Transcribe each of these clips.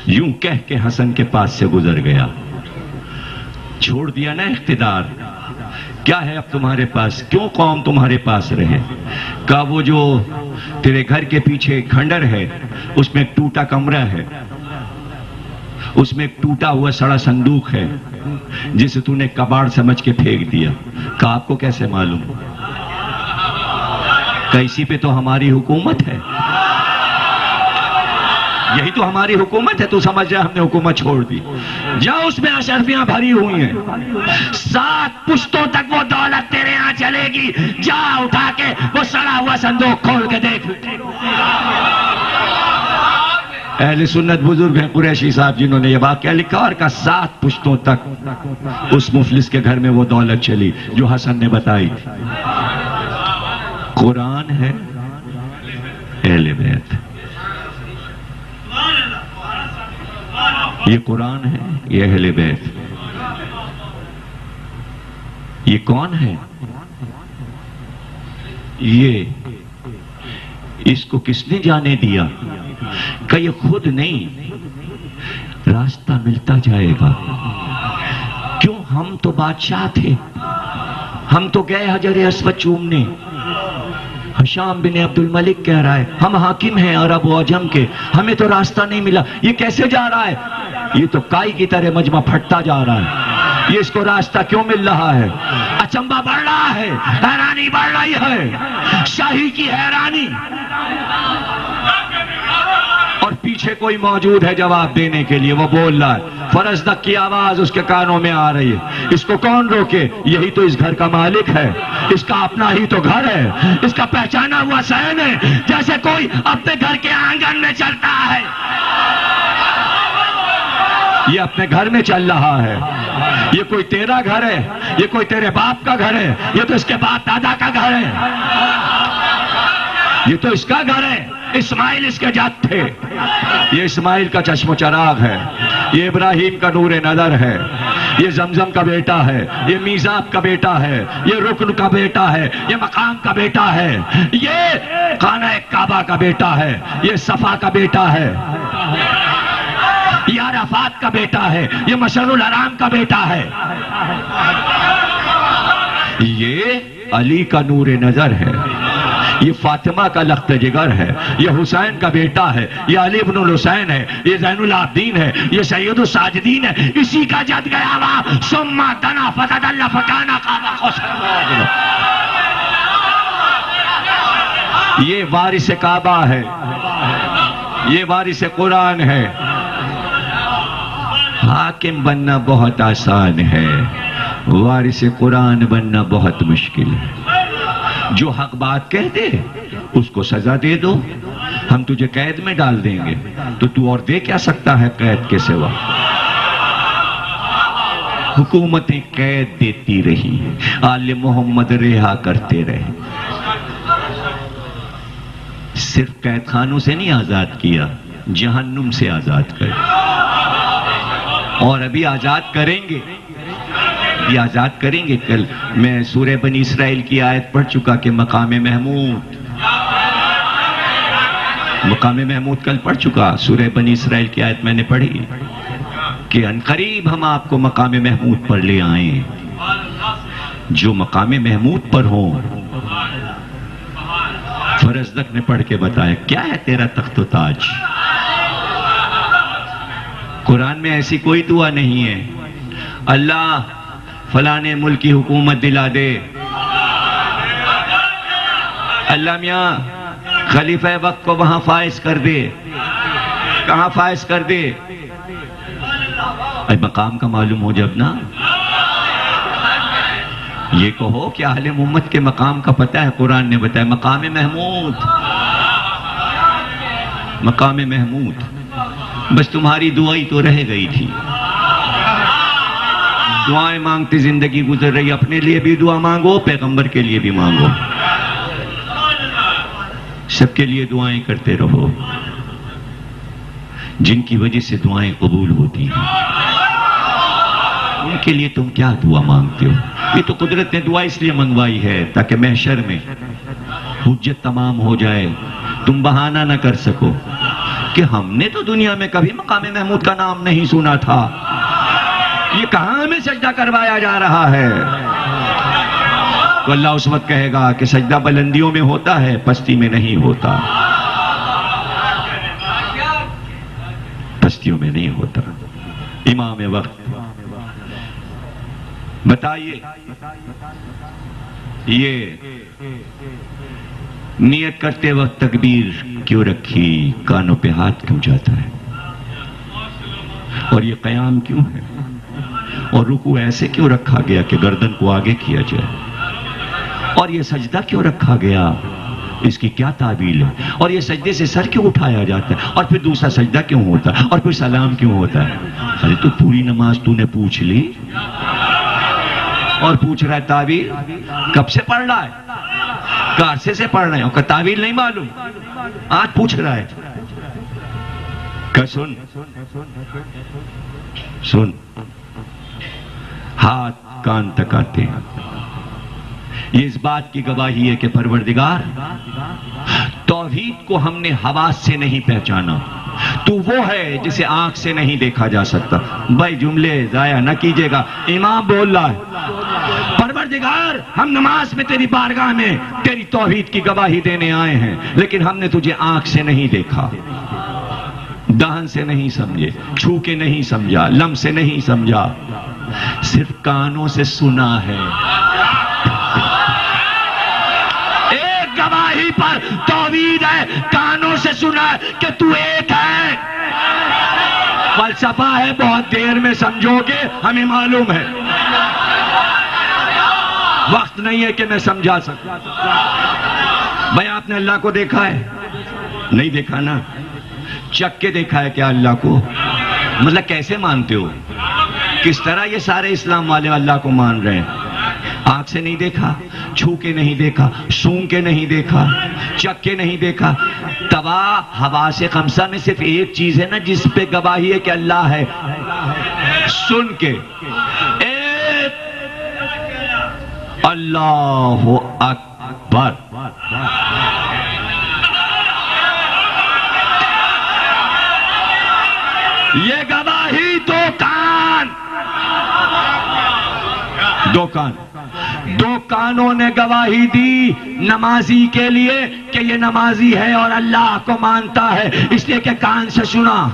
यूं कह के हसन के पास से गुजर गया। छोड़ दिया ना इख्तिदार, क्या है अब तुम्हारे पास, क्यों कौम तुम्हारे पास रहे। का वो जो तेरे घर के पीछे खंडर है उसमें एक टूटा कमरा है, उसमें एक टूटा हुआ सड़ा संदूक है जिसे तूने कबाड़ समझ के फेंक दिया। का आपको कैसे मालूम, कैसी पे तो हमारी हुकूमत है, यही तो हमारी हुकूमत है। तू समझ जा हमने हुकूमत छोड़ दी। जा उसमें अशरफियां भरी हुई हैं, 7 पुश्तों तक वो दौलत तेरे यहां चलेगी। जा उठा के वो सड़ा हुआ संदूक खोल के देख। अहले सुन्नत बुजुर्ग हैं कुरैशी साहब जिन्होंने ये वाकया लिखा और कहा 7 पुश्तों तक उस मुफलिस के घर में वो दौलत चली जो हसन ने बताई थी। कुरान है, अहले बैत, ये कुरान है, ये अहले बैत। ये कौन है, ये इसको किसने जाने दिया। कि ये खुद नहीं, रास्ता मिलता जाएगा। क्यों, हम तो बादशाह थे, हम तो गए हजर अस्वद चूमने। हशाम बिन अब्दुल मलिक कह रहा है हम हाकिम हैं अरब व अजम के, हमें तो रास्ता नहीं मिला। ये कैसे जा रहा है, ये तो काई की तरह मजमा फटता जा रहा है, ये इसको रास्ता क्यों मिल रहा है। अचंबा बढ़ रहा है, हैरानी बढ़ रही है, शाही की हैरानी। और पीछे कोई मौजूद है जवाब देने के लिए, वो बोल रहा है, फरजदक की आवाज उसके कानों में आ रही है। इसको कौन रोके, यही तो इस घर का मालिक है, इसका अपना ही तो घर है, इसका पहचाना हुआ सहन है, जैसे कोई अपने घर के आंगन में चलता है। ये अपने घर में चल रहा है, ये कोई तेरा घर है, ये कोई तेरे बाप का घर है, ये तो इसके बाप दादा का घर है, ये तो इसका घर है। इस्माइल इसके जद थे, ये इस्माइल का चश्मो चराग है, ये इब्राहिम का नूर नजर है, ये जमजम का बेटा है, ये मीज़ाब का बेटा है, ये रुकन का बेटा है, ये मकाम का बेटा है, ये खाना काबा का बेटा है, ये सफा का बेटा है, ये अराफात का बेटा है, ये मशरुल हराम का बेटा है, ये अली का नूर नजर है, ये फातिमा का लख्त जिगर है, ये हुसैन का बेटा है, ये अली इब्नुल हुसैन है, ये ज़ैनुल आबिदीन है, ये सैयदुस साजिदीन है, इसी का जद गया वह सुम्मा तना फतदल्ला फकाना काबा खुसर। ये वारिस काबा है, ये वारिस कुरान है। हाकिम बनना बहुत आसान है, वारिस कुरान बनना बहुत मुश्किल है। जो हक बात कह दे उसको सजा दे दो, हम तुझे कैद में डाल देंगे, तो तू और दे क्या सकता है कैद के सिवा। हुकूमतें कैद देती रही, आले मोहम्मद रिहा करते रहे। सिर्फ कैद खानों से नहीं आजाद किया, जहन्नुम से आजाद कर, और अभी आजाद करेंगे, ये आजाद करेंगे। कल मैं सूरह बनी इसराइल की आयत पढ़ चुका कि मकाम महमूद, मकाम महमूद कल पढ़ चुका। सूरह बनी इसराइल की आयत मैंने पढ़ी कि अनकरीब हम आपको मकाम महमूद पर ले आए। जो मकाम महमूद पर हो, फरजदक ने पढ़ के बताया क्या है तेरा तख्त ताज। कुरान में ऐसी कोई दुआ नहीं है, अल्लाह फलाने मुल्क की हुकूमत दिला दे, अल्लाह मियाँ खलीफा वक्त को वहां फाइज कर दे। कहां फाइज कर दे, अरे मकाम का मालूम हो जब ना, ये कहो कि अहले मोहम्मद के मकाम का पता है। कुरान ने बताया मकाम महमूद, मकाम महमूद। बस तुम्हारी दुआ ही तो रह गई थी, दुआएं मांगती जिंदगी गुजर रही। अपने लिए भी दुआ मांगो, पैगंबर के लिए भी मांगो, सबके लिए दुआएं करते रहो, जिनकी वजह से दुआएं कबूल होती हैं उनके लिए तुम क्या दुआ मांगते हो। ये तो कुदरत ने दुआ इसलिए मंगवाई है ताकि महशर में हुज्जत तमाम हो जाए, तुम बहाना ना कर सको। कि हमने तो दुनिया में कभी मकाम महमूद का नाम नहीं सुना था, ये कहां हमें सजदा करवाया जा रहा है। तो अल्लाह उस वक्त कहेगा कि सजदा बुलंदियों में होता है, पस्ती में नहीं होता, पस्तियों में नहीं होता। इमाम वक्त बताइए, ये नियत करते वक्त तकबीर क्यों रखी, कानों पे हाथ क्यों जाता है, और ये क़याम क्यों है, और रुकू ऐसे क्यों रखा गया कि गर्दन को आगे किया जाए, और ये सजदा क्यों रखा गया, इसकी क्या ताबील है, और ये सजदे से सर क्यों उठाया जाता है, और फिर दूसरा सजदा क्यों होता है, और फिर सलाम क्यों होता है। अरे तो पूरी नमाज तूने पूछ ली और पूछ रहा है ताबील, कब से पढ़ रहा है, कारसे से पढ़ रहे हैं, और ताबील नहीं मालूम, आज पूछ रहा है। क्या सुन सुन, हाथ कान तक आते हैं, ये इस बात की गवाही है कि परवरदिगार तौहीद को हमने हवास से नहीं पहचाना, तू वो है जिसे आंख से नहीं देखा जा सकता। भाई जुमले जाया न कीजिएगा, इमाम बोल रहा है, परवरदिगार हम नमाज में तेरी बारगाह में तेरी तौहीद की गवाही देने आए हैं, लेकिन हमने तुझे आंख से नहीं देखा, दहन से नहीं समझे, छू के नहीं समझा, लम से नहीं समझा, सिर्फ कानों से सुना है। एक गवाही पर तौहीद है, कानों से सुना है कि तू एक है। फलसफा है, बहुत देर में समझोगे, हमें मालूम है, वक्त नहीं है कि मैं समझा सकूं। भाई आपने अल्लाह को देखा है? नहीं देखा ना, चख के देखा है क्या अल्लाह को? मतलब कैसे मानते हो, किस तरह ये सारे इस्लाम वाले अल्लाह को मान रहे हैं? आंख से नहीं देखा, छू के नहीं देखा, सूंघ के नहीं देखा, चख के नहीं देखा। तवा हवा से खमसा में सिर्फ एक चीज है ना जिस पे गवाही है कि अल्लाह है, सुन के एक अल्लाहु अकबर। ये गवाही दो कानों ने गवाही दी नमाजी के लिए कि ये नमाजी है और अल्लाह को मानता है, इसलिए कि कान से सुना।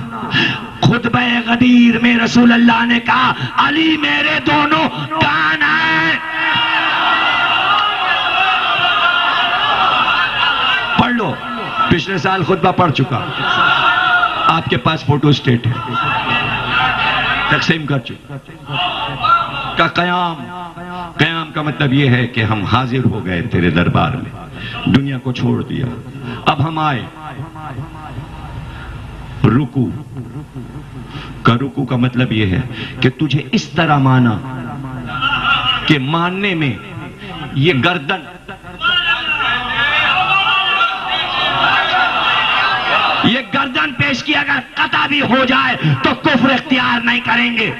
खुतबे गदीर में रसूल अल्लाह ने कहा, अली मेरे दोनों कान हैं। पढ़ लो, पिछले साल खुतबा पढ़ चुका, आपके पास फोटो स्टेट है, तकसीम कर चुका। का कयाम का मतलब यह है कि हम हाजिर हो गए तेरे दरबार में, दुनिया को छोड़ दिया, अब हम आए। रुकू का मतलब यह है कि तुझे इस तरह माना कि मानने में ये गर्दन पेश की अगर कता भी हो जाए तो कुफ्र इख्तियार नहीं करेंगे।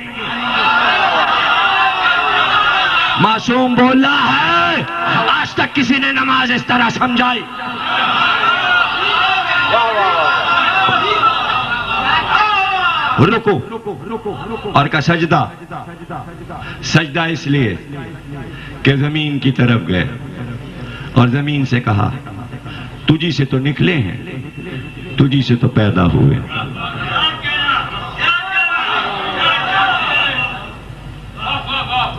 मासूम बोल रहा है, आज तक किसी ने नमाज इस तरह समझाई? रुको और का सजदा इसलिए कि जमीन की तरफ गए और जमीन से कहा, तुझी से तो निकले हैं, तुझी से तो पैदा हुए।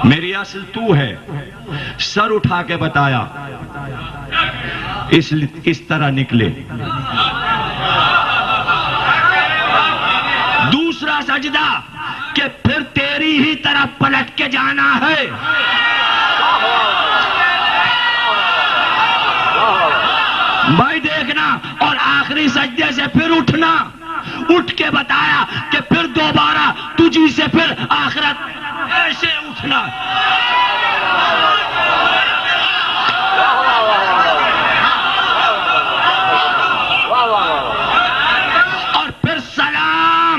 मेरी असल तू है। सर उठा के बताया, इस तरह निकले। दूसरा सजदा कि फिर तेरी ही तरफ पलट के जाना है। भाई देखना, और आखिरी सजदे से फिर उठना, उठ के बताया कि फिर दोबारा तुझी से फिर आखिरत ऐसे उठना। और फिर सलाम,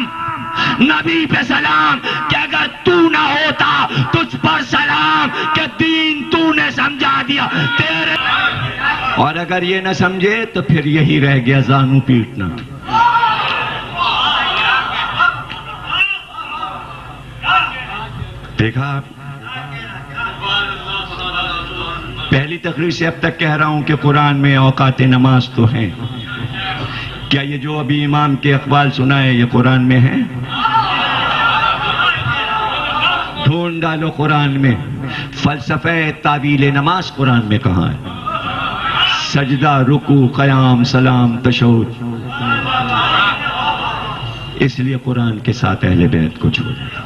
नबी पे सलाम कि अगर तू ना होता तुझ पर सलाम कि दीन तूने समझा दिया तेरे, और अगर ये न समझे तो फिर यही रह गया जानू पीटना। देखा आप, पहली तकरीर से अब तक कह रहा हूं कि कुरान में औकात नमाज तो हैं। क्या ये जो अभी इमाम के अक़वाल सुना है ये कुरान में है? ढूंढ डालो कुरान में, फलसफे तावील नमाज कुरान में कहां है? सजदा, रुकू, क़याम, सलाम, तशहुद। इसलिए कुरान के साथ अहले बैत को छोड़